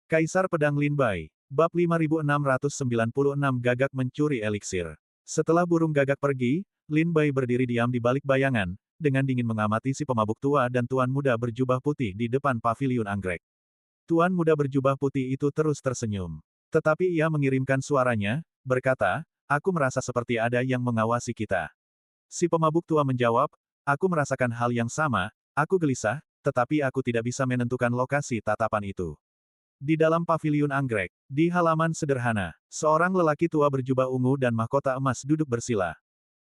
Kaisar Pedang Lin Bai. Bab 5696 Gagak mencuri eliksir. Setelah burung gagak pergi, Lin Bai berdiri diam di balik bayangan, dengan dingin mengamati si pemabuk tua dan tuan muda berjubah putih di depan paviliun anggrek. Tuan muda berjubah putih itu terus tersenyum. Tetapi ia mengirimkan suaranya, berkata, "Aku merasa seperti ada yang mengawasi kita." Si pemabuk tua menjawab, "Aku merasakan hal yang sama, aku gelisah, tetapi aku tidak bisa menentukan lokasi tatapan itu." Di dalam paviliun anggrek, di halaman sederhana, seorang lelaki tua berjubah ungu dan mahkota emas duduk bersila.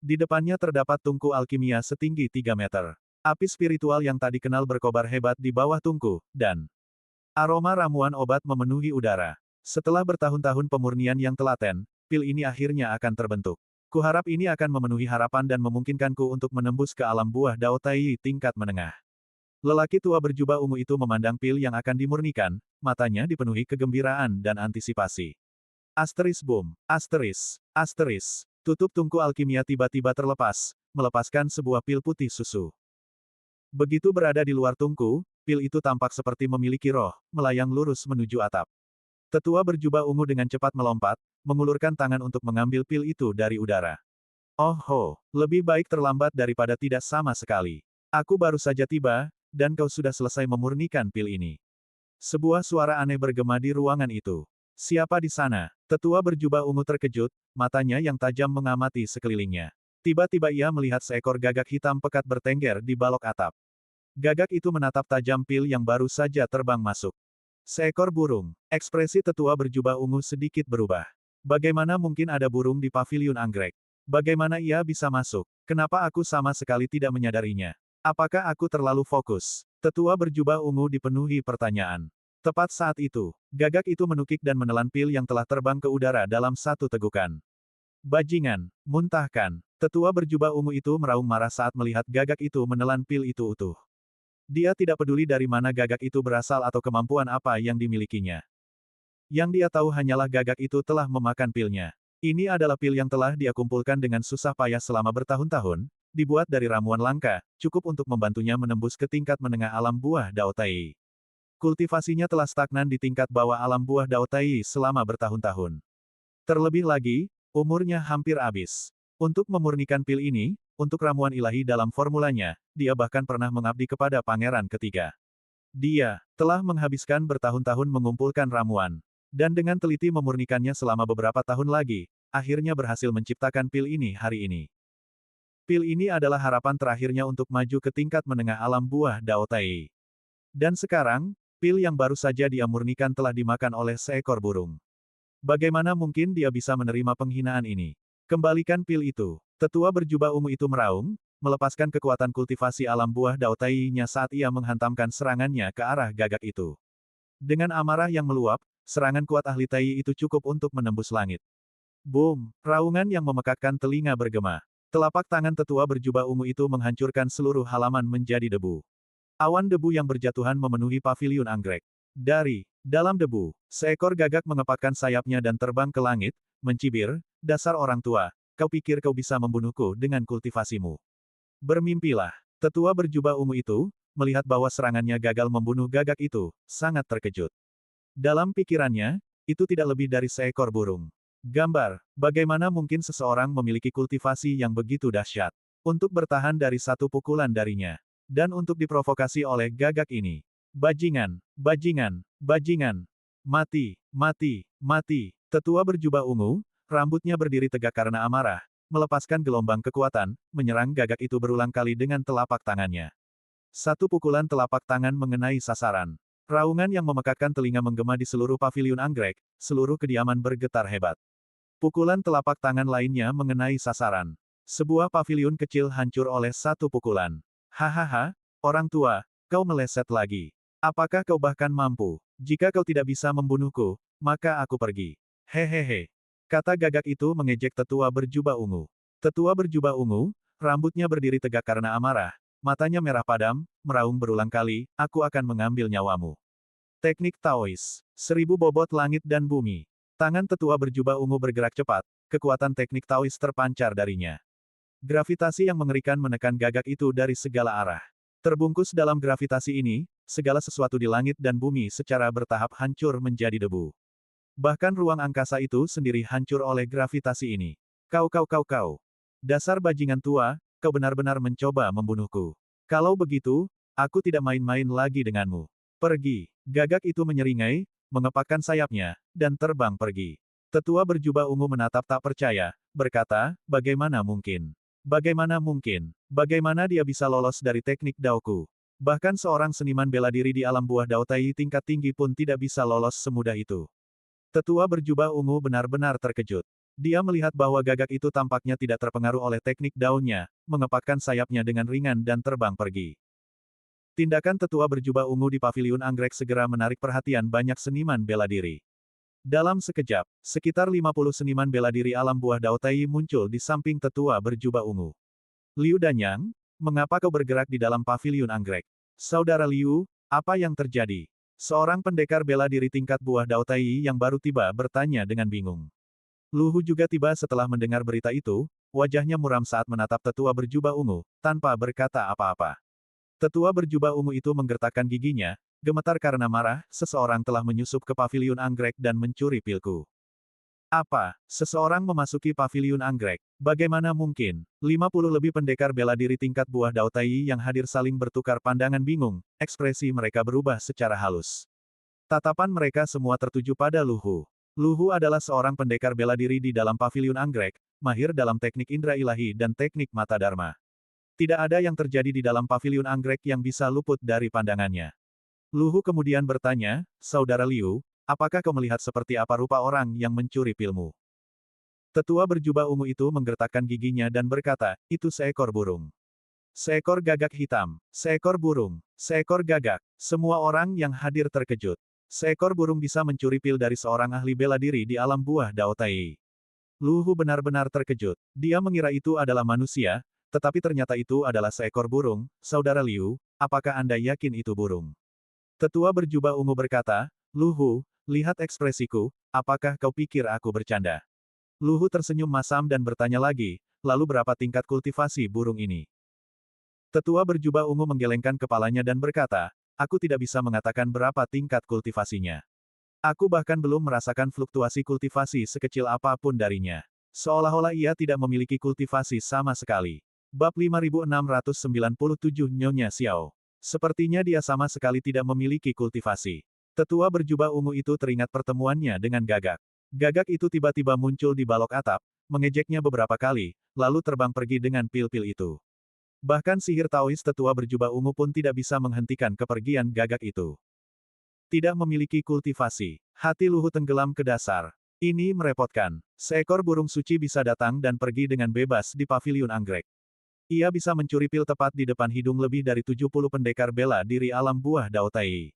Di depannya terdapat tungku alkimia setinggi 3 meter. Api spiritual yang tak dikenal berkobar hebat di bawah tungku, dan aroma ramuan obat memenuhi udara. Setelah bertahun-tahun pemurnian yang telaten, pil ini akhirnya akan terbentuk. Kuharap ini akan memenuhi harapan dan memungkinkanku untuk menembus ke alam buah Dao Tai tingkat menengah. Lelaki tua berjubah ungu itu memandang pil yang akan dimurnikan, matanya dipenuhi kegembiraan dan antisipasi. Asteris boom, asteris. Tutup tungku alkimia tiba-tiba terlepas, melepaskan sebuah pil putih susu. Begitu berada di luar tungku, pil itu tampak seperti memiliki roh, melayang lurus menuju atap. Tetua berjubah ungu dengan cepat melompat, mengulurkan tangan untuk mengambil pil itu dari udara. Oh ho, lebih baik terlambat daripada tidak sama sekali. Aku baru saja tiba, dan kau sudah selesai memurnikan pil ini. Sebuah suara aneh bergema di ruangan itu. Siapa di sana? Tetua berjubah ungu terkejut, matanya yang tajam mengamati sekelilingnya. Tiba-tiba ia melihat seekor gagak hitam pekat bertengger di balok atap. Gagak itu menatap tajam pil yang baru saja terbang masuk. Seekor burung. Ekspresi tetua berjubah ungu sedikit berubah. Bagaimana mungkin ada burung di paviliun anggrek? Bagaimana ia bisa masuk? Kenapa aku sama sekali tidak menyadarinya? Apakah aku terlalu fokus? Tetua berjubah ungu dipenuhi pertanyaan. Tepat saat itu, gagak itu menukik dan menelan pil yang telah terbang ke udara dalam satu tegukan. Bajingan, muntahkan. Tetua berjubah ungu itu meraung marah saat melihat gagak itu menelan pil itu utuh. Dia tidak peduli dari mana gagak itu berasal atau kemampuan apa yang dimilikinya. Yang dia tahu hanyalah gagak itu telah memakan pilnya. Ini adalah pil yang telah dia kumpulkan dengan susah payah selama bertahun-tahun, dibuat dari ramuan langka, cukup untuk membantunya menembus ke tingkat menengah alam buah Dao Tai. Kultivasinya telah stagnan di tingkat bawah alam buah Dao Tai selama bertahun-tahun. Terlebih lagi, umurnya hampir habis. Untuk memurnikan pil ini, untuk ramuan ilahi dalam formulanya, dia bahkan pernah mengabdi kepada Pangeran Ketiga. Dia telah menghabiskan bertahun-tahun mengumpulkan ramuan, dan dengan teliti memurnikannya selama beberapa tahun lagi, akhirnya berhasil menciptakan pil ini hari ini. Pil ini adalah harapan terakhirnya untuk maju ke tingkat menengah alam buah Dao Tai. Dan sekarang, pil yang baru saja dia murnikan telah dimakan oleh seekor burung. Bagaimana mungkin dia bisa menerima penghinaan ini? Kembalikan pil itu. Tetua berjubah ungu itu meraung, melepaskan kekuatan kultivasi alam buah Dao Tai-nya saat ia menghantamkan serangannya ke arah gagak itu. Dengan amarah yang meluap, serangan kuat ahli Tai itu cukup untuk menembus langit. Boom! Raungan yang memekakkan telinga bergema. Telapak tangan tetua berjubah ungu itu menghancurkan seluruh halaman menjadi debu. Awan debu yang berjatuhan memenuhi paviliun anggrek. Dari dalam debu, seekor gagak mengepakkan sayapnya dan terbang ke langit, mencibir, "Dasar orang tua, kau pikir kau bisa membunuhku dengan kultivasimu? Bermimpilah." Tetua berjubah ungu itu, melihat bahwa serangannya gagal membunuh gagak itu, sangat terkejut. Dalam pikirannya, itu tidak lebih dari seekor burung. Gambar, bagaimana mungkin seseorang memiliki kultivasi yang begitu dahsyat untuk bertahan dari satu pukulan darinya, dan untuk diprovokasi oleh gagak ini. Bajingan, bajingan, bajingan. Mati, mati, mati. Tetua berjubah ungu, rambutnya berdiri tegak karena amarah, melepaskan gelombang kekuatan, menyerang gagak itu berulang kali dengan telapak tangannya. Satu pukulan telapak tangan mengenai sasaran. Raungan yang memekakkan telinga menggema di seluruh paviliun anggrek, seluruh kediaman bergetar hebat. Pukulan telapak tangan lainnya mengenai sasaran. Sebuah paviliun kecil hancur oleh satu pukulan. Hahaha, orang tua, kau meleset lagi. Apakah kau bahkan mampu? Jika kau tidak bisa membunuhku, maka aku pergi. Hehehe. Kata gagak itu mengejek tetua berjubah ungu. Tetua berjubah ungu, rambutnya berdiri tegak karena amarah, matanya merah padam, meraung berulang kali, "Aku akan mengambil nyawamu." Teknik Taois. 1000 bobot langit dan bumi. Tangan tetua berjubah ungu bergerak cepat, kekuatan teknik Taois terpancar darinya. Gravitasi yang mengerikan menekan gagak itu dari segala arah. Terbungkus dalam gravitasi ini, segala sesuatu di langit dan bumi secara bertahap hancur menjadi debu. Bahkan ruang angkasa itu sendiri hancur oleh gravitasi ini. Kau. Dasar bajingan tua, kau benar-benar mencoba membunuhku. Kalau begitu, aku tidak main-main lagi denganmu. Pergi. Gagak itu menyeringai, mengepakkan sayapnya, dan terbang pergi. Tetua berjubah ungu menatap tak percaya, berkata, bagaimana mungkin? Bagaimana mungkin? Bagaimana dia bisa lolos dari teknik Daoku? Bahkan seorang seniman bela diri di alam buah Dao Tai tingkat tinggi pun tidak bisa lolos semudah itu. Tetua berjubah ungu benar-benar terkejut. Dia melihat bahwa gagak itu tampaknya tidak terpengaruh oleh teknik daunnya, mengepakkan sayapnya dengan ringan dan terbang pergi. Tindakan tetua berjubah ungu di paviliun anggrek segera menarik perhatian banyak seniman bela diri. Dalam sekejap, sekitar 50 seniman bela diri alam buah Dao Tai muncul di samping tetua berjubah ungu. Liu Danyang, mengapa kau bergerak di dalam paviliun anggrek? Saudara Liu, apa yang terjadi? Seorang pendekar bela diri tingkat buah Dao Tai yang baru tiba bertanya dengan bingung. Lu Hu juga tiba setelah mendengar berita itu, wajahnya muram saat menatap tetua berjubah ungu, tanpa berkata apa-apa. Tetua berjubah ungu itu menggertakkan giginya, gemetar karena marah, seseorang telah menyusup ke paviliun anggrek dan mencuri pilku. Apa? Seseorang memasuki paviliun anggrek? Bagaimana mungkin? 50 lebih pendekar bela diri tingkat buah Dao Tai yang hadir saling bertukar pandangan bingung, ekspresi mereka berubah secara halus. Tatapan mereka semua tertuju pada Lu Hu. Lu Hu adalah seorang pendekar bela diri di dalam paviliun anggrek, mahir dalam teknik indra ilahi dan teknik mata dharma. Tidak ada yang terjadi di dalam paviliun anggrek yang bisa luput dari pandangannya. Lu Hu kemudian bertanya, Saudara Liu, apakah kau melihat seperti apa rupa orang yang mencuri pilmu? Tetua berjubah ungu itu menggertakkan giginya dan berkata, itu seekor burung. Seekor gagak hitam, seekor burung, seekor gagak, semua orang yang hadir terkejut. Seekor burung bisa mencuri pil dari seorang ahli bela diri di alam buah Dao Tai. Lu Hu benar-benar terkejut. Dia mengira itu adalah manusia, tetapi ternyata itu adalah seekor burung. Saudara Liu, apakah Anda yakin itu burung? Tetua berjubah ungu berkata, Lu Hu, lihat ekspresiku, apakah kau pikir aku bercanda? Lu Hu tersenyum masam dan bertanya lagi, lalu berapa tingkat kultivasi burung ini? Tetua berjubah ungu menggelengkan kepalanya dan berkata, aku tidak bisa mengatakan berapa tingkat kultivasinya. Aku bahkan belum merasakan fluktuasi kultivasi sekecil apapun darinya. Seolah-olah ia tidak memiliki kultivasi sama sekali. Bab 5697 Nyonya Xiao. Sepertinya dia sama sekali tidak memiliki kultivasi. Tetua berjubah ungu itu teringat pertemuannya dengan gagak. Gagak itu tiba-tiba muncul di balok atap, mengejeknya beberapa kali, lalu terbang pergi dengan pil-pil itu. Bahkan sihir Taois tetua berjubah ungu pun tidak bisa menghentikan kepergian gagak itu. Tidak memiliki kultivasi. Hati Lu Hu tenggelam ke dasar. Ini merepotkan. Seekor burung suci bisa datang dan pergi dengan bebas di paviliun anggrek. Ia bisa mencuri pil tepat di depan hidung lebih dari 70 pendekar bela diri alam buah Dao Tai.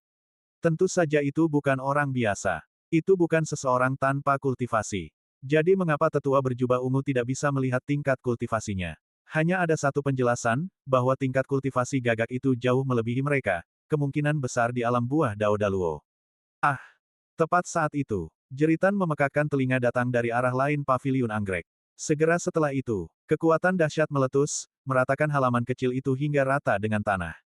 Tentu saja itu bukan orang biasa. Itu bukan seseorang tanpa kultivasi. Jadi mengapa tetua berjubah ungu tidak bisa melihat tingkat kultivasinya? Hanya ada satu penjelasan, bahwa tingkat kultivasi gagak itu jauh melebihi mereka, kemungkinan besar di alam buah Dao Daluo. Ah! Tepat saat itu, jeritan memekakkan telinga datang dari arah lain paviliun anggrek. Segera setelah itu, kekuatan dahsyat meletus, meratakan halaman kecil itu hingga rata dengan tanah.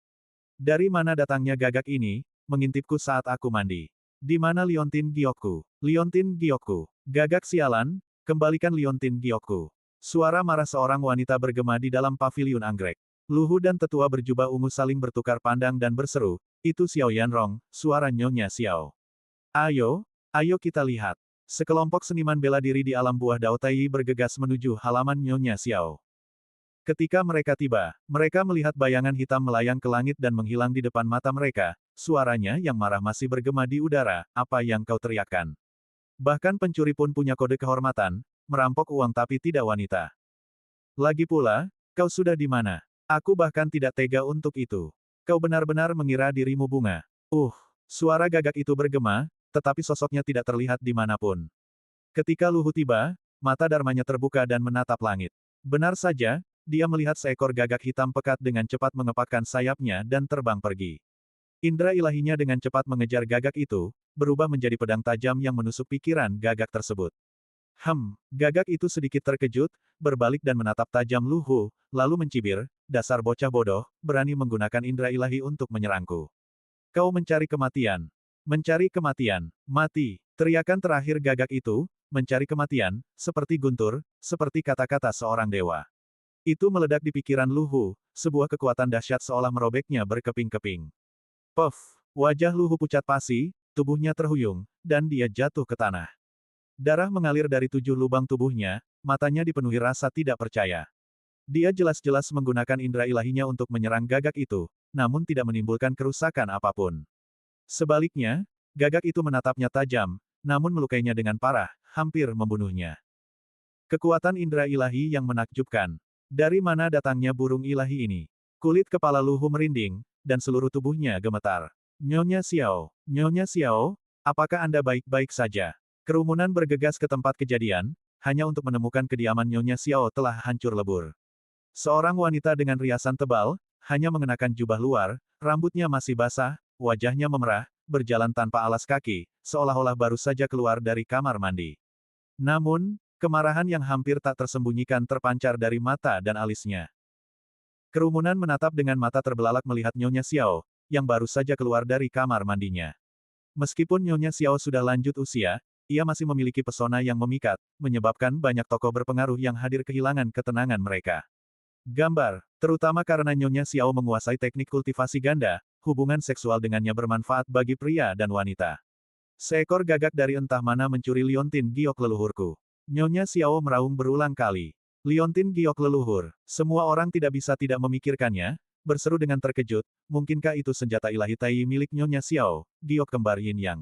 Dari mana datangnya gagak ini, mengintipku saat aku mandi. Di mana Liontin Gyokku? Liontin Gyokku. Gagak sialan, kembalikan Liontin Gyokku. Suara marah seorang wanita bergema di dalam paviliun anggrek. Lu Hu dan tetua berjubah ungu saling bertukar pandang dan berseru, itu Xiao Yanrong, suara Nyonya Xiao. Ayo kita lihat. Sekelompok seniman bela diri di alam buah Dao Tai bergegas menuju halaman Nyonya Xiao. Ketika mereka tiba, mereka melihat bayangan hitam melayang ke langit dan menghilang di depan mata mereka. Suaranya yang marah masih bergema di udara, apa yang kau teriakkan? Bahkan pencuri pun punya kode kehormatan, merampok uang tapi tidak wanita. Lagi pula, kau sudah di mana? Aku bahkan tidak tega untuk itu. Kau benar-benar mengira dirimu bunga. Suara gagak itu bergema, tetapi sosoknya tidak terlihat dimanapun. Ketika Lu Hu tiba, mata dharmanya terbuka dan menatap langit. Benar saja, dia melihat seekor gagak hitam pekat dengan cepat mengepakkan sayapnya dan terbang pergi. Indra ilahinya dengan cepat mengejar gagak itu, berubah menjadi pedang tajam yang menusuk pikiran gagak tersebut. Gagak itu sedikit terkejut, berbalik dan menatap tajam Lu Hu, lalu mencibir, dasar bocah bodoh, berani menggunakan indra ilahi untuk menyerangku. Kau mencari kematian. Mencari kematian. Mati. Teriakan terakhir Gagak itu, mencari kematian, seperti guntur, seperti kata-kata seorang dewa. Itu meledak di pikiran Luhu, sebuah kekuatan dahsyat seolah merobeknya berkeping-keping. Puff! Wajah Luhu pucat pasi, tubuhnya terhuyung, dan dia jatuh ke tanah. Darah mengalir dari 7 lubang tubuhnya, matanya dipenuhi rasa tidak percaya. Dia jelas-jelas menggunakan indera ilahinya untuk menyerang Gagak itu, namun tidak menimbulkan kerusakan apapun. Sebaliknya, Gagak itu menatapnya tajam, namun melukainya dengan parah, hampir membunuhnya. Kekuatan indera ilahi yang menakjubkan. Dari mana datangnya burung ilahi ini? Kulit kepala Luhu merinding, dan seluruh tubuhnya gemetar. Nyonya Xiao, apakah Anda baik-baik saja? Kerumunan bergegas ke tempat kejadian, hanya untuk menemukan kediaman Nyonya Xiao telah hancur lebur. Seorang wanita dengan riasan tebal, hanya mengenakan jubah luar, rambutnya masih basah, wajahnya memerah, berjalan tanpa alas kaki, seolah-olah baru saja keluar dari kamar mandi. Namun, kemarahan yang hampir tak tersembunyikan terpancar dari mata dan alisnya. Kerumunan menatap dengan mata terbelalak melihat Nyonya Xiao, yang baru saja keluar dari kamar mandinya. Meskipun Nyonya Xiao sudah lanjut usia, ia masih memiliki pesona yang memikat, menyebabkan banyak tokoh berpengaruh yang hadir kehilangan ketenangan mereka. Gambar, terutama karena Nyonya Xiao menguasai teknik kultivasi ganda, hubungan seksual dengannya bermanfaat bagi pria dan wanita. Seekor gagak dari entah mana mencuri liontin giok leluhurku. Nyonya Xiao meraung berulang kali. Liontin giok leluhur. Semua orang tidak bisa tidak memikirkannya, berseru dengan terkejut, mungkinkah itu senjata ilahi Tai milik Nyonya Xiao, giok kembar Yin Yang.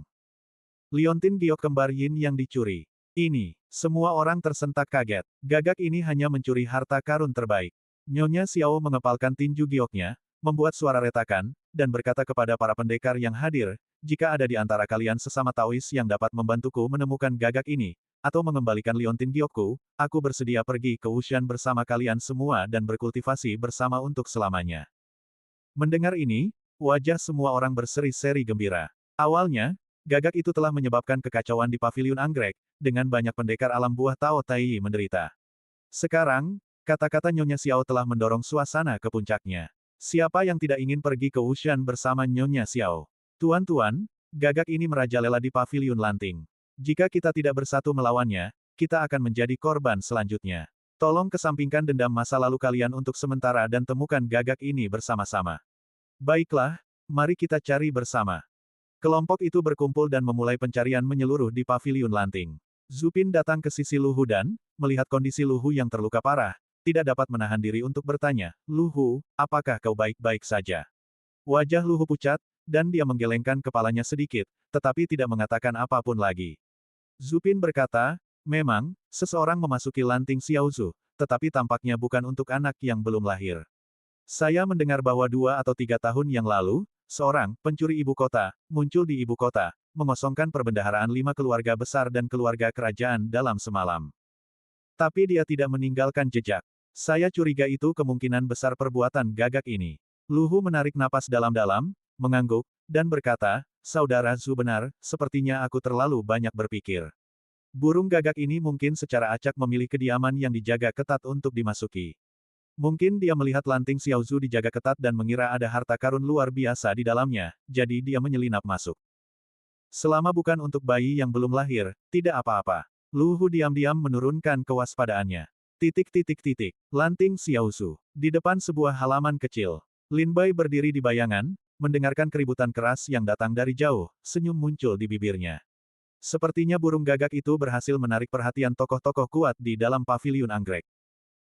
Liontin giok kembar Yin Yang dicuri. Ini, semua orang tersentak kaget. Gagak ini hanya mencuri harta karun terbaik. Nyonya Xiao mengepalkan tinju gioknya, membuat suara retakan, dan berkata kepada para pendekar yang hadir, jika ada di antara kalian sesama Taois yang dapat membantuku menemukan gagak ini, atau mengembalikan liontin giokku, aku bersedia pergi ke Wushan bersama kalian semua dan berkultivasi bersama untuk selamanya. Mendengar ini, wajah semua orang berseri-seri gembira. Awalnya, gagak itu telah menyebabkan kekacauan di paviliun anggrek, dengan banyak pendekar alam buah Tao Tai menderita. Sekarang, kata-kata Nyonya Xiao telah mendorong suasana ke puncaknya. Siapa yang tidak ingin pergi ke Wushan bersama Nyonya Xiao? Tuan-tuan, gagak ini merajalela di paviliun lanting. Jika kita tidak bersatu melawannya, kita akan menjadi korban selanjutnya. Tolong kesampingkan dendam masa lalu kalian untuk sementara dan temukan gagak ini bersama-sama. Baiklah, mari kita cari bersama. Kelompok itu berkumpul dan memulai pencarian menyeluruh di paviliun lanting. Zupin datang ke sisi Luhu dan, melihat kondisi Luhu yang terluka parah, tidak dapat menahan diri untuk bertanya, Luhu, apakah kau baik-baik saja? Wajah Luhu pucat, dan dia menggelengkan kepalanya sedikit, tetapi tidak mengatakan apapun lagi. Zupin berkata, memang, seseorang memasuki lanting Xiaozu, tetapi tampaknya bukan untuk anak yang belum lahir. Saya mendengar bahwa 2 atau 3 tahun yang lalu, seorang pencuri ibu kota muncul di ibu kota, mengosongkan perbendaharaan 5 keluarga besar dan keluarga kerajaan dalam semalam. Tapi dia tidak meninggalkan jejak. Saya curiga itu kemungkinan besar perbuatan gagak ini. Luhu menarik napas dalam-dalam, mengangguk, dan berkata, Saudara Zhu benar, sepertinya aku terlalu banyak berpikir. Burung gagak ini mungkin secara acak memilih kediaman yang dijaga ketat untuk dimasuki. Mungkin dia melihat lanting Xiaozu dijaga ketat dan mengira ada harta karun luar biasa di dalamnya, jadi dia menyelinap masuk. Selama bukan untuk bayi yang belum lahir, tidak apa-apa. Luhu diam-diam menurunkan kewaspadaannya. Lanting Xiaozu. Di depan sebuah halaman kecil. Lin Bai berdiri di bayangan, mendengarkan keributan keras yang datang dari jauh, senyum muncul di bibirnya. Sepertinya burung gagak itu berhasil menarik perhatian tokoh-tokoh kuat di dalam paviliun anggrek.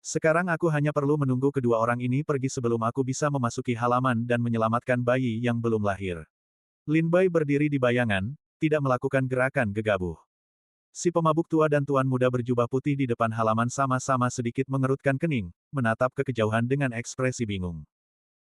Sekarang aku hanya perlu menunggu kedua orang ini pergi sebelum aku bisa memasuki halaman dan menyelamatkan bayi yang belum lahir. Lin Bai berdiri di bayangan, tidak melakukan gerakan gegabah. Si pemabuk tua dan tuan muda berjubah putih di depan halaman sama-sama sedikit mengerutkan kening, menatap ke kejauhan dengan ekspresi bingung.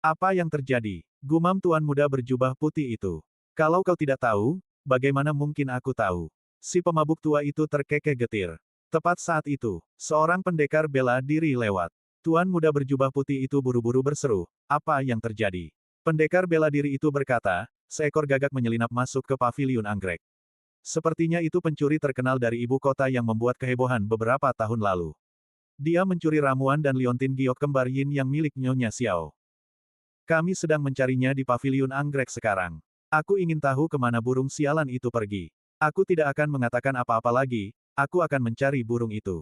Apa yang terjadi? Gumam tuan muda berjubah putih itu. Kalau kau tidak tahu, bagaimana mungkin aku tahu? Si pemabuk tua itu terkekeh getir. Tepat saat itu, seorang pendekar bela diri lewat. Tuan muda berjubah putih itu buru-buru berseru, apa yang terjadi? Pendekar bela diri itu berkata, seekor gagak menyelinap masuk ke paviliun anggrek. Sepertinya itu pencuri terkenal dari ibu kota yang membuat kehebohan beberapa tahun lalu. Dia mencuri ramuan dan liontin giok kembar Yin yang milik Nyonya Xiao. Kami sedang mencarinya di paviliun anggrek sekarang. Aku ingin tahu kemana burung sialan itu pergi. Aku tidak akan mengatakan apa-apa lagi, aku akan mencari burung itu.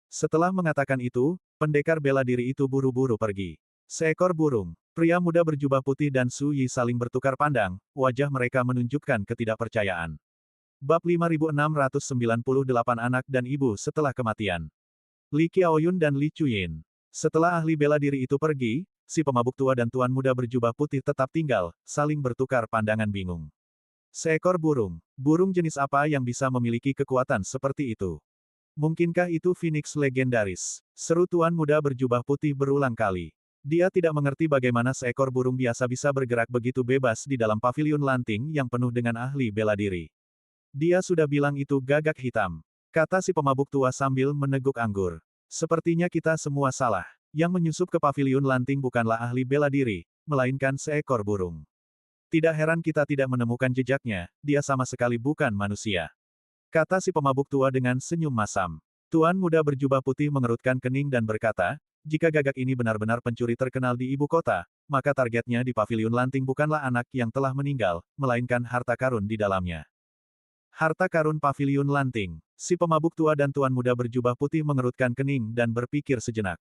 Setelah mengatakan itu, pendekar bela diri itu buru-buru pergi. Seekor burung. Pria muda berjubah putih dan Su Yi saling bertukar pandang, wajah mereka menunjukkan ketidakpercayaan. Bab 5698 Anak dan Ibu setelah kematian. Li Qiaoyun dan Li Chuyin. Setelah ahli bela diri itu pergi, si pemabuk tua dan tuan muda berjubah putih tetap tinggal, saling bertukar pandangan bingung. Seekor burung. Burung jenis apa yang bisa memiliki kekuatan seperti itu? Mungkinkah itu Phoenix legendaris? Seru tuan muda berjubah putih berulang kali. Dia tidak mengerti bagaimana seekor burung biasa bisa bergerak begitu bebas di dalam paviliun lanting yang penuh dengan ahli bela diri. Dia sudah bilang itu gagak hitam. Kata si pemabuk tua sambil meneguk anggur. Sepertinya kita semua salah. Yang menyusup ke paviliun lanting bukanlah ahli bela diri, melainkan seekor burung. Tidak heran kita tidak menemukan jejaknya, dia sama sekali bukan manusia. Kata si pemabuk tua dengan senyum masam. Tuan muda berjubah putih mengerutkan kening dan berkata, jika gagak ini benar-benar pencuri terkenal di ibu kota, maka targetnya di paviliun lanting bukanlah anak yang telah meninggal, melainkan harta karun di dalamnya. Harta karun paviliun lanting. Si pemabuk tua dan tuan muda berjubah putih mengerutkan kening dan berpikir sejenak.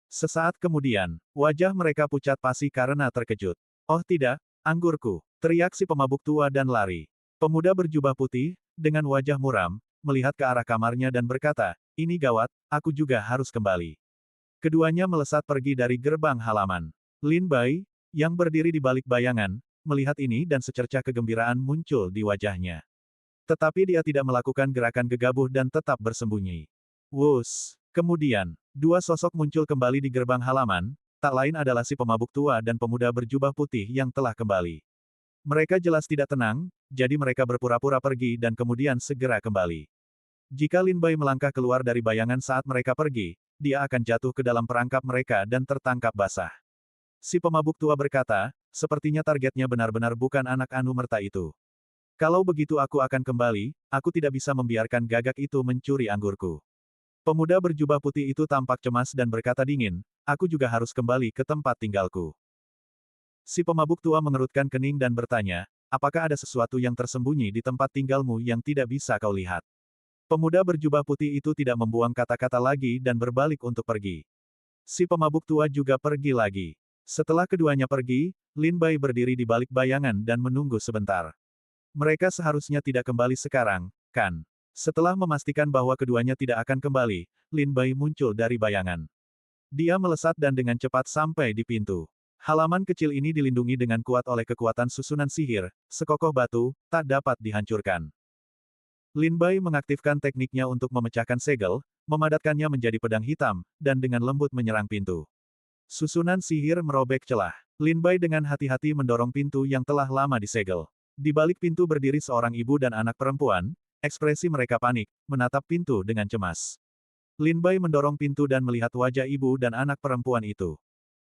Sesaat kemudian, wajah mereka pucat pasi karena terkejut. Oh tidak, anggurku, teriak si pemabuk tua dan lari. Pemuda berjubah putih, dengan wajah muram, melihat ke arah kamarnya dan berkata, ini gawat, aku juga harus kembali. Keduanya melesat pergi dari gerbang halaman. Lin Bai, yang berdiri di balik bayangan, melihat ini dan secercah kegembiraan muncul di wajahnya. Tetapi dia tidak melakukan gerakan gegabah dan tetap bersembunyi. Wus! Kemudian, dua sosok muncul kembali di gerbang halaman, tak lain adalah si pemabuk tua dan pemuda berjubah putih yang telah kembali. Mereka jelas tidak tenang, jadi mereka berpura-pura pergi dan kemudian segera kembali. Jika Lin Bai melangkah keluar dari bayangan saat mereka pergi, dia akan jatuh ke dalam perangkap mereka dan tertangkap basah. Si pemabuk tua berkata, sepertinya targetnya benar-benar bukan anak anu merta itu. Kalau begitu aku akan kembali, aku tidak bisa membiarkan gagak itu mencuri anggurku. Pemuda berjubah putih itu tampak cemas dan berkata dingin, aku juga harus kembali ke tempat tinggalku. Si pemabuk tua mengerutkan kening dan bertanya, apakah ada sesuatu yang tersembunyi di tempat tinggalmu yang tidak bisa kau lihat? Pemuda berjubah putih itu tidak membuang kata-kata lagi dan berbalik untuk pergi. Si pemabuk tua juga pergi lagi. Setelah keduanya pergi, Lin Bai berdiri di balik bayangan dan menunggu sebentar. Mereka seharusnya tidak kembali sekarang, kan? Setelah memastikan bahwa keduanya tidak akan kembali, Lin Bai muncul dari bayangan. Dia melesat dan dengan cepat sampai di pintu. Halaman kecil ini dilindungi dengan kuat oleh kekuatan susunan sihir, sekokoh batu, tak dapat dihancurkan. Lin Bai mengaktifkan tekniknya untuk memecahkan segel, memadatkannya menjadi pedang hitam, dan dengan lembut menyerang pintu. Susunan sihir merobek celah. Lin Bai dengan hati-hati mendorong pintu yang telah lama disegel. Di balik pintu berdiri seorang ibu dan anak perempuan, ekspresi mereka panik, menatap pintu dengan cemas. Lin Bai mendorong pintu dan melihat wajah ibu dan anak perempuan itu.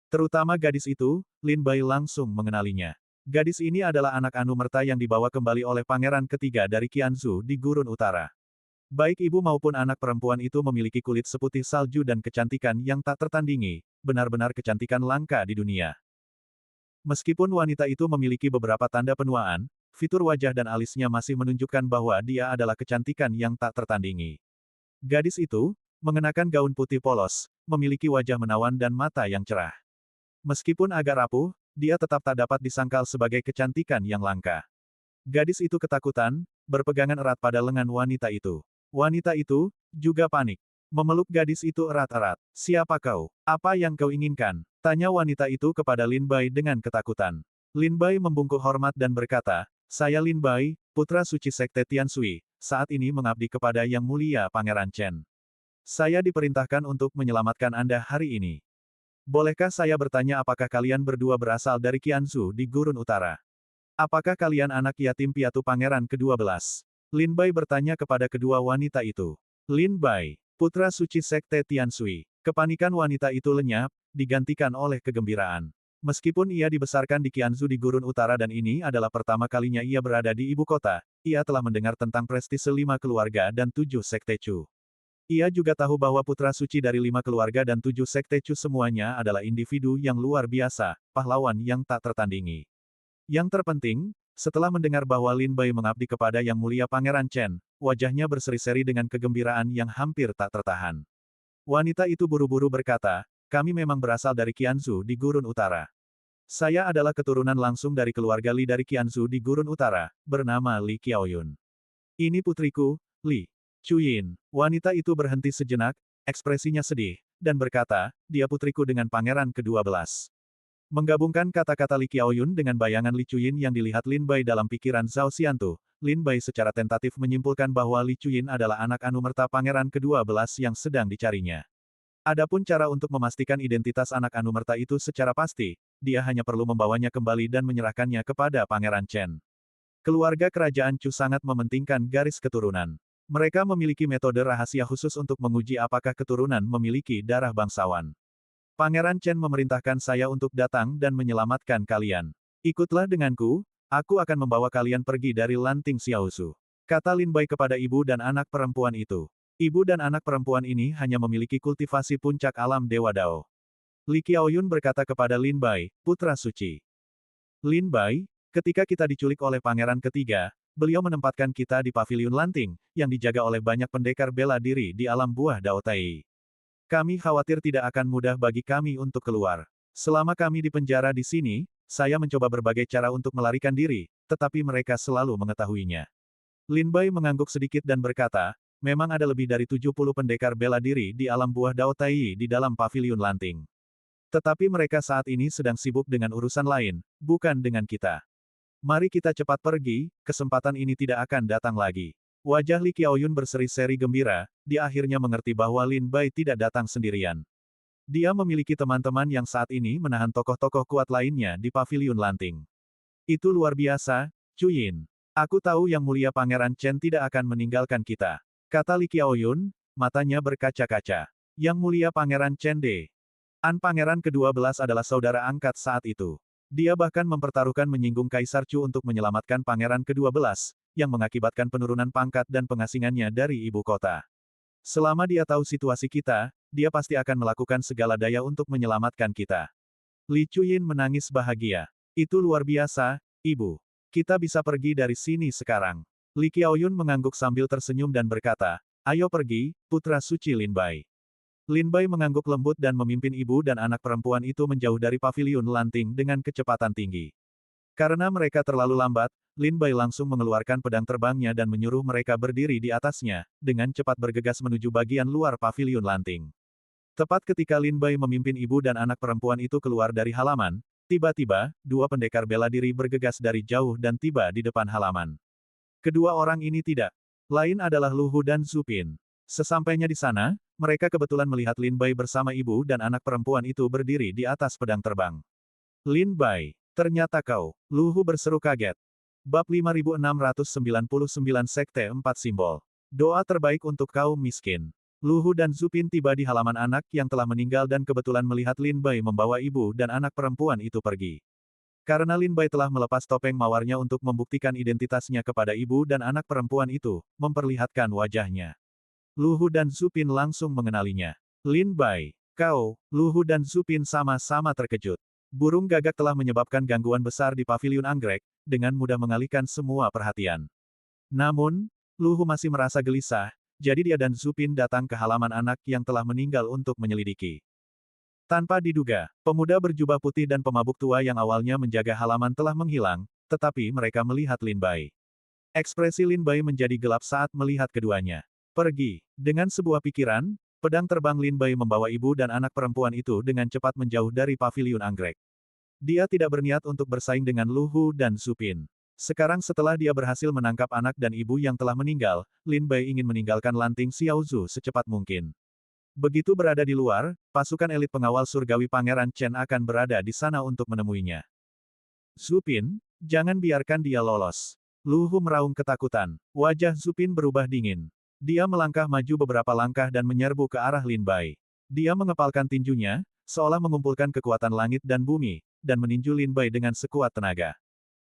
Terutama gadis itu, Lin Bai langsung mengenalinya. Gadis ini adalah anak anu merta yang dibawa kembali oleh pangeran ketiga dari Qianzu di Gurun Utara. Baik ibu maupun anak perempuan itu memiliki kulit seputih salju dan kecantikan yang tak tertandingi, benar-benar kecantikan langka di dunia. Meskipun wanita itu memiliki beberapa tanda penuaan, fitur wajah dan alisnya masih menunjukkan bahwa dia adalah kecantikan yang tak tertandingi. Gadis itu, mengenakan gaun putih polos, memiliki wajah menawan dan mata yang cerah. Meskipun agak rapuh, dia tetap tak dapat disangkal sebagai kecantikan yang langka. Gadis itu ketakutan, berpegangan erat pada lengan wanita itu. Wanita itu, juga panik. Memeluk gadis itu erat-erat. Siapa kau? Apa yang kau inginkan? Tanya wanita itu kepada Lin Bai dengan ketakutan. Lin Bai membungkuk hormat dan berkata, saya Lin Bai, putra suci sekte Tianshui, saat ini mengabdi kepada Yang Mulia Pangeran Chen. Saya diperintahkan untuk menyelamatkan Anda hari ini. Bolehkah saya bertanya apakah kalian berdua berasal dari Qianzu di Gurun Utara? Apakah kalian anak yatim piatu pangeran ke-12? Lin Bai bertanya kepada kedua wanita itu. Lin Bai, putra suci sekte Tianshui. Kepanikan wanita itu lenyap, digantikan oleh kegembiraan. Meskipun ia dibesarkan di Qianzu di Gurun Utara dan ini adalah pertama kalinya ia berada di ibu kota, ia telah mendengar tentang prestise 5 keluarga dan 7 sekte Chu. Ia juga tahu bahwa putra suci dari 5 keluarga dan 7 sekte Chu semuanya adalah individu yang luar biasa, pahlawan yang tak tertandingi. Yang terpenting, Setelah mendengar bahwa Lin Bai mengabdi kepada Yang Mulia Pangeran Chen, wajahnya berseri-seri dengan kegembiraan yang hampir tak tertahan. Wanita itu buru-buru berkata, kami memang berasal dari Qianzu di Gurun Utara. Saya adalah keturunan langsung dari keluarga Li dari Qianzu di Gurun Utara, bernama Li Qiaoyun. Ini putriku, Li Chuyin. Wanita itu berhenti sejenak, ekspresinya sedih, dan berkata, dia putriku dengan pangeran ke-12. Menggabungkan kata-kata Li Qiaoyun dengan bayangan Li Chuyin yang dilihat Lin Bai dalam pikiran Zhao Xiantu, Lin Bai secara tentatif menyimpulkan bahwa Li Chuyin adalah anak anumerta pangeran ke-12 yang sedang dicarinya. Adapun cara untuk memastikan identitas anak anumerta itu secara pasti, dia hanya perlu membawanya kembali dan menyerahkannya kepada Pangeran Chen. Keluarga kerajaan Chu sangat mementingkan garis keturunan. Mereka memiliki metode rahasia khusus untuk menguji apakah keturunan memiliki darah bangsawan. Pangeran Chen memerintahkan saya untuk datang dan menyelamatkan kalian. Ikutlah denganku, aku akan membawa kalian pergi dari Lanting Xiaosu. Kata Lin Bai kepada ibu dan anak perempuan itu. Ibu dan anak perempuan ini hanya memiliki kultivasi puncak alam Dewa Dao. Li Qiaoyun berkata kepada Lin Bai, putra suci. Lin Bai, ketika kita diculik oleh pangeran ketiga, beliau menempatkan kita di paviliun Lanting, yang dijaga oleh banyak pendekar bela diri di alam buah Dao Tai. Kami khawatir tidak akan mudah bagi kami untuk keluar. Selama kami di penjara di sini, saya mencoba berbagai cara untuk melarikan diri, tetapi mereka selalu mengetahuinya. Lin Bai mengangguk sedikit dan berkata, memang ada lebih dari 70 pendekar bela diri di alam buah Dao Tai di dalam paviliun Lanting. Tetapi mereka saat ini sedang sibuk dengan urusan lain, bukan dengan kita. Mari kita cepat pergi, kesempatan ini tidak akan datang lagi. Wajah Li Qiaoyun berseri-seri gembira, dia akhirnya mengerti bahwa Lin Bai tidak datang sendirian. Dia memiliki teman-teman yang saat ini menahan tokoh-tokoh kuat lainnya di paviliun Lanting. Itu luar biasa, Chuyin. Aku tahu Yang Mulia Pangeran Chen tidak akan meninggalkan kita. Kata Li Qiaoyun, matanya berkaca-kaca. Yang Mulia Pangeran Chen De. An Pangeran ke-12 adalah saudara angkat saat itu. Dia bahkan mempertaruhkan menyinggung Kaisar Chu untuk menyelamatkan Pangeran ke-12, yang mengakibatkan penurunan pangkat dan pengasingannya dari ibu kota. Selama dia tahu situasi kita, dia pasti akan melakukan segala daya untuk menyelamatkan kita. Li Chuyin menangis bahagia. Itu luar biasa, Ibu. Kita bisa pergi dari sini sekarang. Li Qiaoyun mengangguk sambil tersenyum dan berkata, ayo pergi, putra suci Lin Bai. Lin Bai mengangguk lembut dan memimpin ibu dan anak perempuan itu menjauh dari paviliun Lanting dengan kecepatan tinggi. Karena mereka terlalu lambat, Lin Bai langsung mengeluarkan pedang terbangnya dan menyuruh mereka berdiri di atasnya, dengan cepat bergegas menuju bagian luar paviliun Lanting. Tepat ketika Lin Bai memimpin ibu dan anak perempuan itu keluar dari halaman, tiba-tiba, dua pendekar bela diri bergegas dari jauh dan tiba di depan halaman. Kedua orang ini tidak lain adalah Lu Hu dan Zhu Pin. Sesampainya di sana, mereka kebetulan melihat Lin Bai bersama ibu dan anak perempuan itu berdiri di atas pedang terbang. Lin Bai. Ternyata kau, Lu Hu berseru kaget. Bab 5699 Sekte 4 Simbol. Doa terbaik untuk kaum miskin. Lu Hu dan Zhu Pin tiba di halaman anak yang telah meninggal dan kebetulan melihat Lin Bai membawa ibu dan anak perempuan itu pergi. Karena Lin Bai telah melepas topeng mawarnya untuk membuktikan identitasnya kepada ibu dan anak perempuan itu, memperlihatkan wajahnya. Lu Hu dan Zhu Pin langsung mengenalinya. Lin Bai, kau, Lu Hu dan Zhu Pin sama-sama terkejut. Burung gagak telah menyebabkan gangguan besar di paviliun anggrek, dengan mudah mengalihkan semua perhatian. Namun, Lu Hu masih merasa gelisah, jadi dia dan Zhu Pin datang ke halaman anak yang telah meninggal untuk menyelidiki. Tanpa diduga, pemuda berjubah putih dan pemabuk tua yang awalnya menjaga halaman telah menghilang, tetapi mereka melihat Lin Bai. Ekspresi Lin Bai menjadi gelap saat melihat keduanya. Pergi. Dengan sebuah pikiran, pedang terbang Lin Bai membawa ibu dan anak perempuan itu dengan cepat menjauh dari paviliun anggrek. Dia tidak berniat untuk bersaing dengan Lu Hu dan Zhu Pin. Sekarang setelah dia berhasil menangkap anak dan ibu yang telah meninggal, Lin Bai ingin meninggalkan Lanting Xiaozu secepat mungkin. Begitu berada di luar, pasukan elit pengawal surgawi Pangeran Chen akan berada di sana untuk menemuinya. Zhu Pin, jangan biarkan dia lolos. Lu Hu meraung ketakutan. Wajah Zhu Pin berubah dingin. Dia melangkah maju beberapa langkah dan menyerbu ke arah Lin Bai. Dia mengepalkan tinjunya, seolah mengumpulkan kekuatan langit dan bumi, dan meninju Lin Bai dengan sekuat tenaga.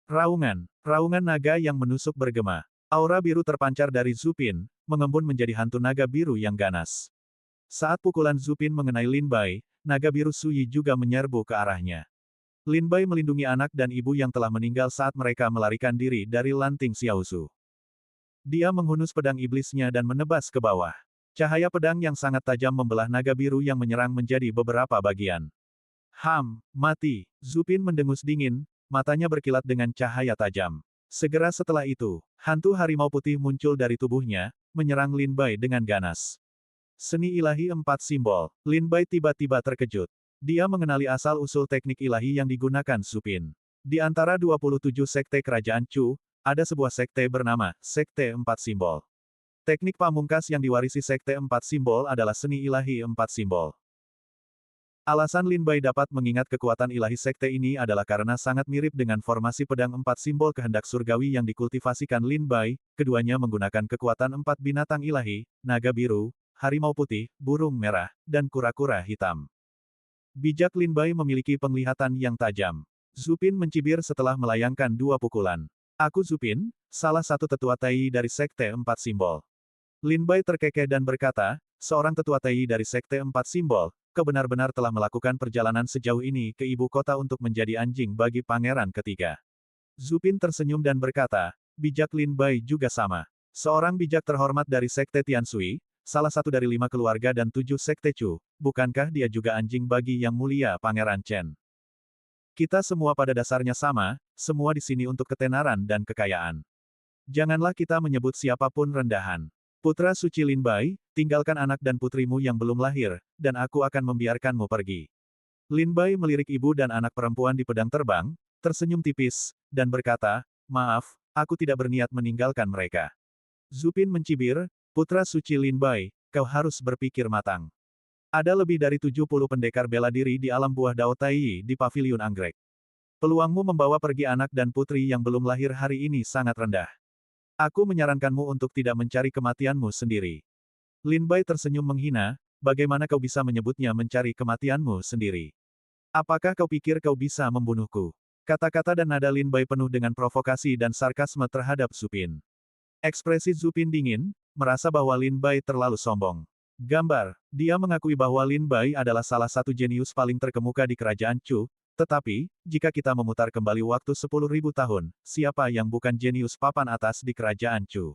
Raungan naga yang menusuk bergema. Aura biru terpancar dari Zhu Pin, mengembun menjadi hantu naga biru yang ganas. Saat pukulan Zhu Pin mengenai Lin Bai, naga biru Su Yi juga menyerbu ke arahnya. Lin Bai melindungi anak dan ibu yang telah meninggal saat mereka melarikan diri dari Lanting Xiaozu. Dia menghunus pedang iblisnya dan menebas ke bawah. Cahaya pedang yang sangat tajam membelah naga biru yang menyerang menjadi beberapa bagian. Mati. Zupin mendengus dingin, matanya berkilat dengan cahaya tajam. Segera setelah itu, hantu harimau putih muncul dari tubuhnya, menyerang Lin Bai dengan ganas. Seni ilahi 4 simbol. Lin Bai tiba-tiba terkejut. Dia mengenali asal-usul teknik ilahi yang digunakan Zupin. Di antara 27 sekte kerajaan Chu, ada sebuah sekte bernama Sekte 4 Simbol. Teknik pamungkas yang diwarisi Sekte 4 Simbol adalah seni ilahi 4 simbol. Alasan Lin Bai dapat mengingat kekuatan ilahi sekte ini adalah karena sangat mirip dengan formasi pedang 4 simbol kehendak surgawi yang dikultivasikan Lin Bai, keduanya menggunakan kekuatan 4 binatang ilahi, naga biru, harimau putih, burung merah, dan kura-kura hitam. Bijak Lin Bai memiliki penglihatan yang tajam. Zupin mencibir setelah melayangkan 2 pukulan. Aku Zupin, salah satu tetua Tai dari Sekte 4 Simbol. Lin Bai terkekeh dan berkata, seorang tetua Tai dari Sekte 4 Simbol, kau benar-benar telah melakukan perjalanan sejauh ini ke ibu kota untuk menjadi anjing bagi pangeran ketiga. Zupin tersenyum dan berkata, bijak Lin Bai juga sama. Seorang bijak terhormat dari Sekte Tianshui, salah satu dari 5 keluarga dan 7 sekte Chu, bukankah dia juga anjing bagi yang mulia Pangeran Chen? Kita semua pada dasarnya sama, semua di sini untuk ketenaran dan kekayaan. Janganlah kita menyebut siapapun rendahan. Putra suci Lin Bai, tinggalkan anak dan putrimu yang belum lahir, dan aku akan membiarkanmu pergi. Lin Bai melirik ibu dan anak perempuan di pedang terbang, tersenyum tipis, dan berkata, maaf, aku tidak berniat meninggalkan mereka. Zupin mencibir, putra suci Lin Bai, kau harus berpikir matang. Ada lebih dari 70 pendekar bela diri di alam buah Dao Tai di paviliun anggrek. Peluangmu membawa pergi anak dan putri yang belum lahir hari ini sangat rendah. Aku menyarankanmu untuk tidak mencari kematianmu sendiri. Lin Bai tersenyum menghina, bagaimana kau bisa menyebutnya mencari kematianmu sendiri? Apakah kau pikir kau bisa membunuhku? Kata-kata dan nada Lin Bai penuh dengan provokasi dan sarkasme terhadap Zupin. Ekspresi Zupin dingin, merasa bahwa Lin Bai terlalu sombong. Gambar, dia mengakui bahwa Lin Bai adalah salah satu jenius paling terkemuka di kerajaan Chu, tetapi, jika kita memutar kembali waktu 10.000 tahun, siapa yang bukan jenius papan atas di kerajaan Chu?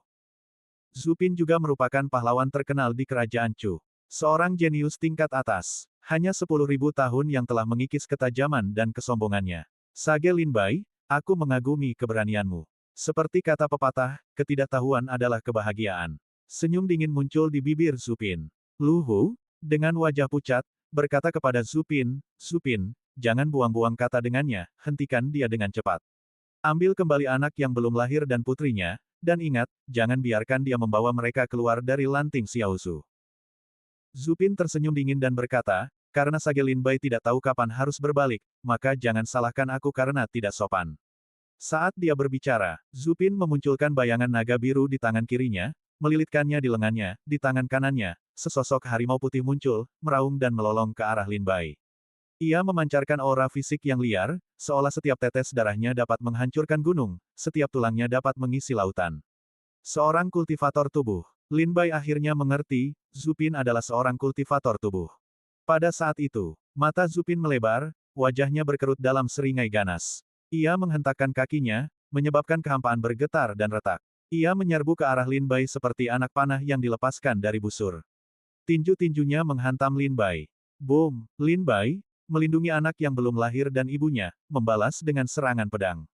Zupin juga merupakan pahlawan terkenal di kerajaan Chu. Seorang jenius tingkat atas. Hanya 10.000 tahun yang telah mengikis ketajaman dan kesombongannya. Sage Lin Bai, aku mengagumi keberanianmu. Seperti kata pepatah, ketidaktahuan adalah kebahagiaan. Senyum dingin muncul di bibir Zupin. Lu Hu, dengan wajah pucat, berkata kepada Zupin, Zupin, jangan buang-buang kata dengannya, hentikan dia dengan cepat. Ambil kembali anak yang belum lahir dan putrinya, dan ingat, jangan biarkan dia membawa mereka keluar dari Lanting Xiaozu. Zupin tersenyum dingin dan berkata, karena Sage Lin Bai tidak tahu kapan harus berbalik, maka jangan salahkan aku karena tidak sopan. Saat dia berbicara, Zupin memunculkan bayangan naga biru di tangan kirinya, melilitkannya di lengannya, di tangan kanannya, sesosok harimau putih muncul, meraung dan melolong ke arah Lin Bai. Ia memancarkan aura fisik yang liar, seolah setiap tetes darahnya dapat menghancurkan gunung, setiap tulangnya dapat mengisi lautan. Seorang kultivator tubuh. Lin Bai akhirnya mengerti, Zupin adalah seorang kultivator tubuh. Pada saat itu, mata Zupin melebar, wajahnya berkerut dalam seringai ganas. Ia menghentakkan kakinya, menyebabkan kehampaan bergetar dan retak. Ia menyerbu ke arah Lin Bai seperti anak panah yang dilepaskan dari busur. Tinju-tinjunya menghantam Lin Bai. Boom! Lin Bai, melindungi anak yang belum lahir dan ibunya, membalas dengan serangan pedang.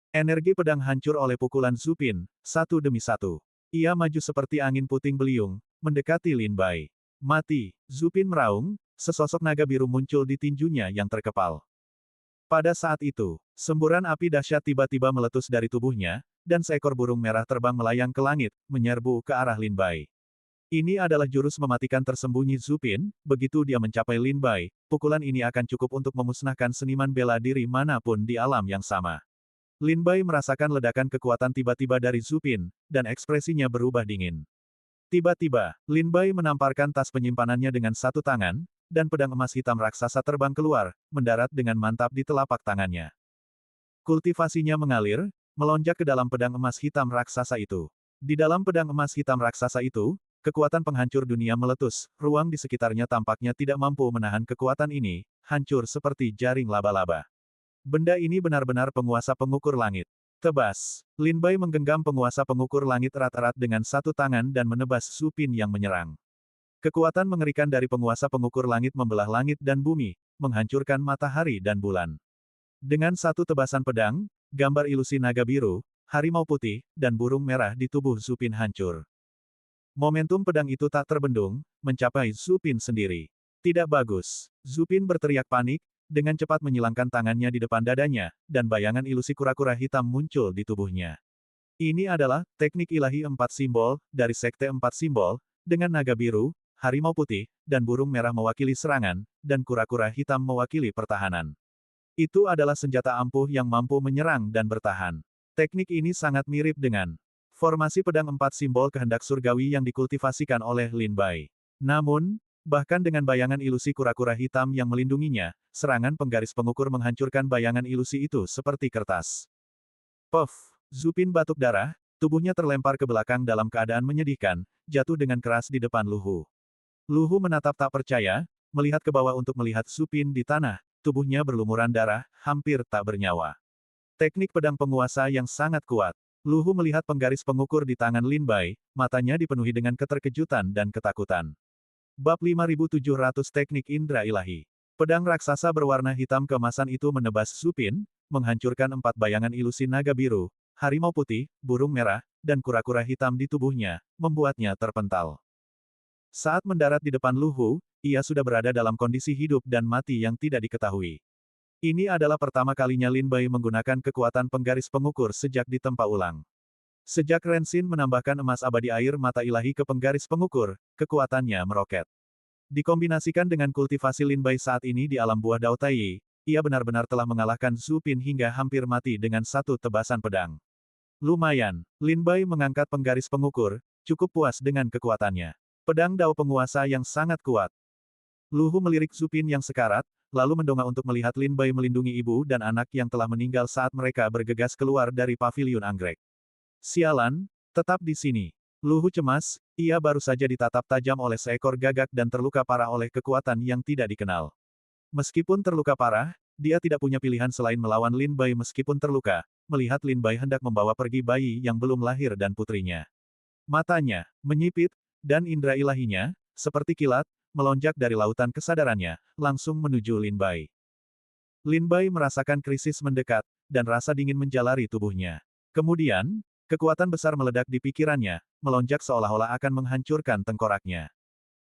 Energi pedang hancur oleh pukulan Zupin, satu demi satu. Ia maju seperti angin puting beliung, mendekati Lin Bai. Mati! Zupin meraung, sesosok naga biru muncul di tinjunya yang terkepal. Pada saat itu, semburan api dahsyat tiba-tiba meletus dari tubuhnya, dan seekor burung merah terbang melayang ke langit, menyerbu ke arah Lin Bai. Ini adalah jurus mematikan tersembunyi Zupin, begitu dia mencapai Lin Bai, pukulan ini akan cukup untuk memusnahkan seniman bela diri manapun di alam yang sama. Lin Bai merasakan ledakan kekuatan tiba-tiba dari Zupin, dan ekspresinya berubah dingin. Tiba-tiba, Lin Bai menamparkan tas penyimpanannya dengan satu tangan, dan pedang emas hitam raksasa terbang keluar, mendarat dengan mantap di telapak tangannya. Kultivasinya mengalir, melonjak ke dalam pedang emas hitam raksasa itu. Di dalam pedang emas hitam raksasa itu, kekuatan penghancur dunia meletus, ruang di sekitarnya tampaknya tidak mampu menahan kekuatan ini, hancur seperti jaring laba-laba. Benda ini benar-benar penguasa pengukur langit. Tebas. Lin Bai menggenggam penguasa pengukur langit erat-erat dengan satu tangan dan menebas Su Pin yang menyerang. Kekuatan mengerikan dari penguasa pengukur langit membelah langit dan bumi, menghancurkan matahari dan bulan. Dengan satu tebasan pedang, gambar ilusi naga biru, harimau putih, dan burung merah di tubuh Su Pin hancur. Momentum pedang itu tak terbendung, mencapai Su Pin sendiri. Tidak bagus. Su Pin berteriak panik, dengan cepat menyilangkan tangannya di depan dadanya, dan bayangan ilusi kura-kura hitam muncul di tubuhnya. Ini adalah teknik ilahi empat simbol, dari Sekte Empat Simbol, dengan naga biru, harimau putih, dan burung merah mewakili serangan, dan kura-kura hitam mewakili pertahanan. Itu adalah senjata ampuh yang mampu menyerang dan bertahan. Teknik ini sangat mirip dengan formasi pedang empat simbol kehendak surgawi yang dikultivasikan oleh Lin Bai. Namun, bahkan dengan bayangan ilusi kura-kura hitam yang melindunginya, serangan penggaris pengukur menghancurkan bayangan ilusi itu seperti kertas. Puff! Su Pin batuk darah, tubuhnya terlempar ke belakang dalam keadaan menyedihkan, jatuh dengan keras di depan Luhu. Luhu menatap tak percaya, melihat ke bawah untuk melihat Su Pin di tanah, tubuhnya berlumuran darah, hampir tak bernyawa. Teknik pedang penguasa yang sangat kuat. Luhu melihat penggaris pengukur di tangan Lin Bai, matanya dipenuhi dengan keterkejutan dan ketakutan. Bab 5700 Teknik Indra Ilahi. Pedang raksasa berwarna hitam keemasan itu menebas Su Pin, menghancurkan empat bayangan ilusi naga biru, harimau putih, burung merah, dan kura-kura hitam di tubuhnya, membuatnya terpental. Saat mendarat di depan Luhu, ia sudah berada dalam kondisi hidup dan mati yang tidak diketahui. Ini adalah pertama kalinya Lin Bai menggunakan kekuatan penggaris pengukur sejak ditempa ulang. Sejak Ren Xin menambahkan emas abadi air mata ilahi ke penggaris pengukur, kekuatannya meroket. Dikombinasikan dengan kultivasi Lin Bai saat ini di alam buah Dao Tai, ia benar-benar telah mengalahkan Su Pin hingga hampir mati dengan satu tebasan pedang. Lumayan, Lin Bai mengangkat penggaris pengukur, cukup puas dengan kekuatannya. Pedang Dao penguasa yang sangat kuat. Luhu melirik Su Pin yang sekarat, lalu mendongak untuk melihat Lin Bai melindungi ibu dan anak yang telah meninggal saat mereka bergegas keluar dari paviliun anggrek. Sialan, tetap di sini. Luhu cemas, ia baru saja ditatap tajam oleh seekor gagak dan terluka parah oleh kekuatan yang tidak dikenal. Meskipun terluka parah, dia tidak punya pilihan selain melawan Lin Bai meskipun terluka, melihat Lin Bai hendak membawa pergi bayi yang belum lahir dan putrinya. Matanya menyipit, dan indera ilahinya, seperti kilat, melonjak dari lautan kesadarannya, langsung menuju Lin Bai. Lin Bai merasakan krisis mendekat, dan rasa dingin menjalari tubuhnya. Kemudian, kekuatan besar meledak di pikirannya, melonjak seolah-olah akan menghancurkan tengkoraknya.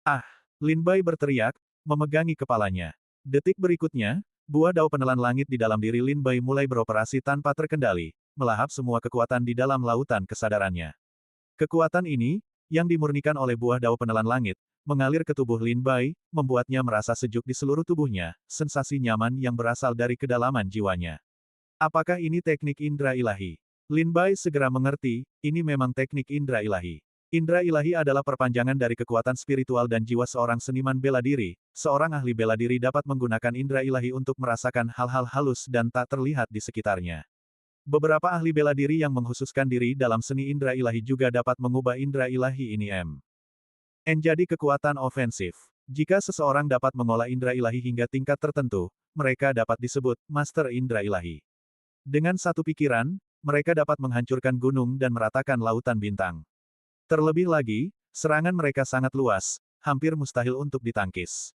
Ah! Lin Bai berteriak, memegangi kepalanya. Detik berikutnya, buah dao penelan langit di dalam diri Lin Bai mulai beroperasi tanpa terkendali, melahap semua kekuatan di dalam lautan kesadarannya. Kekuatan ini, yang dimurnikan oleh buah dao penelan langit, mengalir ke tubuh Lin Bai, membuatnya merasa sejuk di seluruh tubuhnya, sensasi nyaman yang berasal dari kedalaman jiwanya. Apakah ini teknik indera ilahi? Lin Bai segera mengerti, ini memang teknik indera ilahi. Indera ilahi adalah perpanjangan dari kekuatan spiritual dan jiwa seorang seniman bela diri. Seorang ahli bela diri dapat menggunakan indera ilahi untuk merasakan hal-hal halus dan tak terlihat di sekitarnya. Beberapa ahli bela diri yang menghususkan diri dalam seni indera ilahi juga dapat mengubah indera ilahi ini menjadi kekuatan ofensif. Jika seseorang dapat mengolah indera ilahi hingga tingkat tertentu, mereka dapat disebut master indera ilahi. Dengan satu pikiran, mereka dapat menghancurkan gunung dan meratakan lautan bintang. Terlebih lagi, serangan mereka sangat luas, hampir mustahil untuk ditangkis.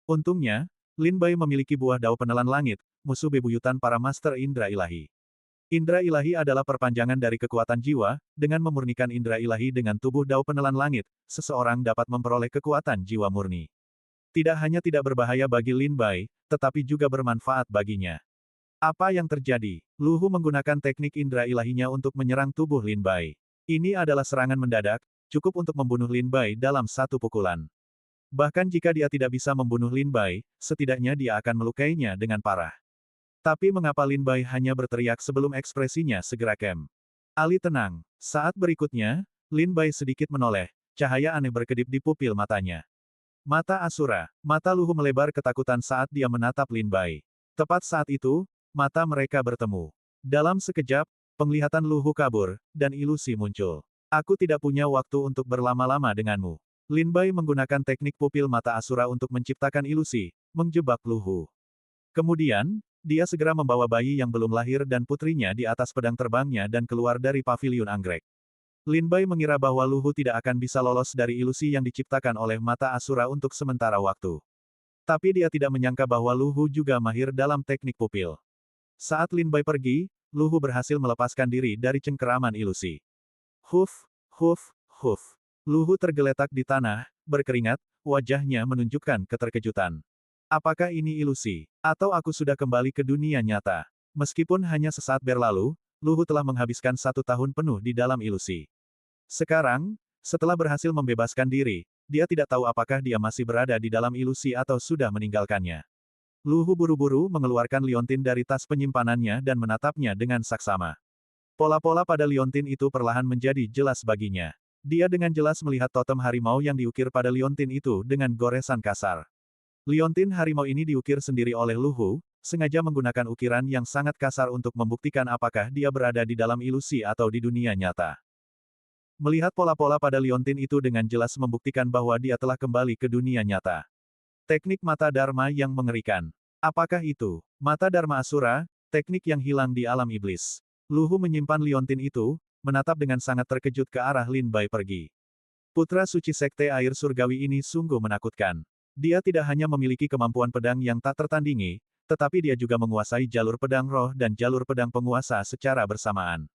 Untungnya, Lin Bai memiliki buah dao penelan langit, musuh bebuyutan para master indera ilahi. Indera ilahi adalah perpanjangan dari kekuatan jiwa, dengan memurnikan indera ilahi dengan tubuh dao penelan langit, seseorang dapat memperoleh kekuatan jiwa murni. Tidak hanya tidak berbahaya bagi Lin Bai, tetapi juga bermanfaat baginya. Apa yang terjadi? Luhu menggunakan teknik indera ilahinya untuk menyerang tubuh Lin Bai. Ini adalah serangan mendadak, cukup untuk membunuh Lin Bai dalam satu pukulan. Bahkan jika dia tidak bisa membunuh Lin Bai, setidaknya dia akan melukainya dengan parah. Tapi mengapa Lin Bai hanya berteriak sebelum ekspresinya segera kem? Ali tenang. Saat berikutnya, Lin Bai sedikit menoleh, cahaya aneh berkedip di pupil matanya. Mata Asura, mata Luhu melebar ketakutan saat dia menatap Lin Bai. Tepat saat itu, mata mereka bertemu. Dalam sekejap, penglihatan Luhu kabur, dan ilusi muncul. Aku tidak punya waktu untuk berlama-lama denganmu. Lin Bai menggunakan teknik pupil mata Asura untuk menciptakan ilusi, menjebak Luhu. Kemudian, dia segera membawa bayi yang belum lahir dan putrinya di atas pedang terbangnya dan keluar dari paviliun anggrek. Lin Bai mengira bahwa Luhu tidak akan bisa lolos dari ilusi yang diciptakan oleh mata Asura untuk sementara waktu. Tapi dia tidak menyangka bahwa Luhu juga mahir dalam teknik pupil. Saat Lin Bai pergi, Luhu berhasil melepaskan diri dari cengkeraman ilusi. Huf, huf, huf. Luhu tergeletak di tanah, berkeringat, wajahnya menunjukkan keterkejutan. Apakah ini ilusi? Atau aku sudah kembali ke dunia nyata? Meskipun hanya sesaat berlalu, Luhu telah menghabiskan 1 tahun penuh di dalam ilusi. Sekarang, setelah berhasil membebaskan diri, dia tidak tahu apakah dia masih berada di dalam ilusi atau sudah meninggalkannya. Luhu buru-buru mengeluarkan liontin dari tas penyimpanannya dan menatapnya dengan saksama. Pola-pola pada liontin itu perlahan menjadi jelas baginya. Dia dengan jelas melihat totem harimau yang diukir pada liontin itu dengan goresan kasar. Liontin harimau ini diukir sendiri oleh Luhu, sengaja menggunakan ukiran yang sangat kasar untuk membuktikan apakah dia berada di dalam ilusi atau di dunia nyata. Melihat pola-pola pada liontin itu dengan jelas membuktikan bahwa dia telah kembali ke dunia nyata. Teknik mata Dharma yang mengerikan. Apakah itu mata Dharma Asura, teknik yang hilang di alam iblis? Luhu menyimpan liontin itu, menatap dengan sangat terkejut ke arah Lin Bai pergi. Putra suci Sekte Air Surgawi ini sungguh menakutkan. Dia tidak hanya memiliki kemampuan pedang yang tak tertandingi, tetapi dia juga menguasai jalur pedang roh dan jalur pedang penguasa secara bersamaan.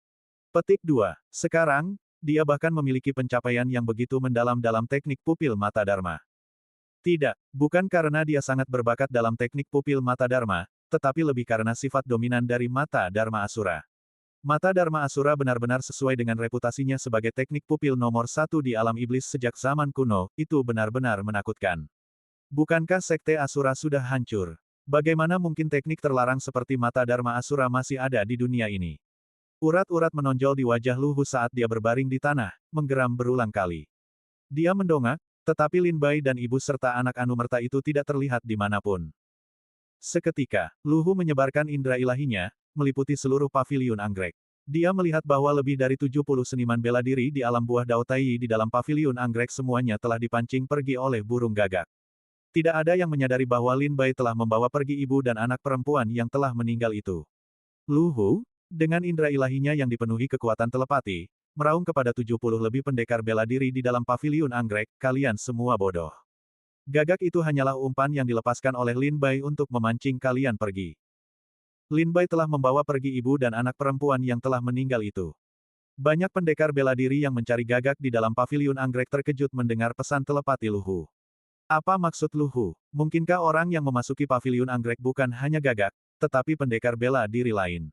Petik 2. Sekarang, dia bahkan memiliki pencapaian yang begitu mendalam dalam teknik pupil mata Dharma. Tidak, bukan karena dia sangat berbakat dalam teknik pupil mata Dharma, tetapi lebih karena sifat dominan dari mata Dharma Asura. Mata Dharma Asura benar-benar sesuai dengan reputasinya sebagai teknik pupil nomor 1 di alam iblis sejak zaman kuno, itu benar-benar menakutkan. Bukankah Sekte Asura sudah hancur? Bagaimana mungkin teknik terlarang seperti mata Dharma Asura masih ada di dunia ini? Urat-urat menonjol di wajah Luhu saat dia berbaring di tanah, menggeram berulang kali. Dia mendongak, tetapi Lin Bai dan ibu serta anak Anumerta itu tidak terlihat dimanapun. Seketika, Luhu menyebarkan indera ilahinya, meliputi seluruh paviliun anggrek. Dia melihat bahwa lebih dari 70 seniman bela diri di alam buah Dao Tai di dalam paviliun anggrek semuanya telah dipancing pergi oleh burung gagak. Tidak ada yang menyadari bahwa Lin Bai telah membawa pergi ibu dan anak perempuan yang telah meninggal itu. Luhu, dengan indera ilahinya yang dipenuhi kekuatan telepati, meraung kepada 70 lebih pendekar bela diri di dalam paviliun anggrek, kalian semua bodoh. Gagak itu hanyalah umpan yang dilepaskan oleh Lin Bai untuk memancing kalian pergi. Lin Bai telah membawa pergi ibu dan anak perempuan yang telah meninggal itu. Banyak pendekar bela diri yang mencari gagak di dalam paviliun anggrek terkejut mendengar pesan telepati Luhu. Apa maksud Luhu? Mungkinkah orang yang memasuki paviliun anggrek bukan hanya gagak, tetapi pendekar bela diri lain?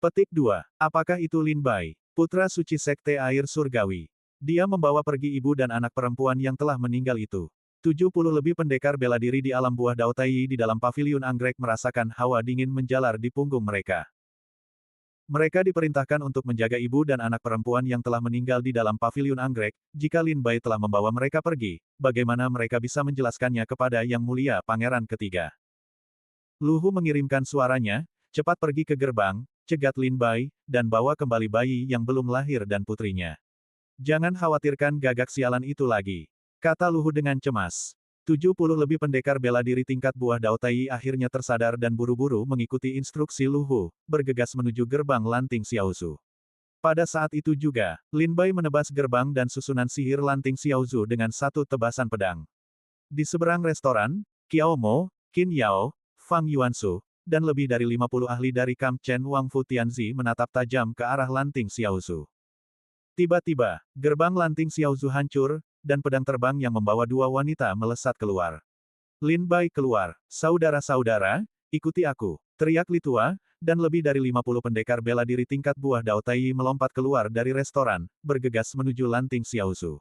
Petik 2. Apakah itu Lin Bai, putra suci Sekte Air Surgawi? Dia membawa pergi ibu dan anak perempuan yang telah meninggal itu. 70 lebih pendekar bela diri di alam buah Dao Tai di dalam paviliun anggrek merasakan hawa dingin menjalar di punggung mereka. Mereka diperintahkan untuk menjaga ibu dan anak perempuan yang telah meninggal di dalam paviliun anggrek. Jika Lin Bai telah membawa mereka pergi, bagaimana mereka bisa menjelaskannya kepada Yang Mulia Pangeran Ketiga? Luhu mengirimkan suaranya, cepat pergi ke gerbang, cegat Lin Bai, dan bawa kembali bayi yang belum lahir dan putrinya. Jangan khawatirkan gagak sialan itu lagi, kata Luhu dengan cemas. 70 lebih pendekar bela diri tingkat buah Dao Tai akhirnya tersadar dan buru-buru mengikuti instruksi Luhu, bergegas menuju gerbang lanting Xiaozu. Pada saat itu juga, Lin Bai menebas gerbang dan susunan sihir lanting Xiaozu dengan satu tebasan pedang. Di seberang restoran, Qiao Mo, Qin Yao, Fang Yuansu, dan lebih dari 50 ahli dari kamp Chen Wang Fu Tianzi menatap tajam ke arah lanting Xiaozu. Tiba-tiba, gerbang lanting Xiaozu hancur, dan pedang terbang yang membawa dua wanita melesat keluar. Lin Bai keluar, saudara-saudara, ikuti aku, teriak Li Tua, dan lebih dari 50 pendekar bela diri tingkat buah Dao Tai melompat keluar dari restoran, bergegas menuju lanting Xiaozu.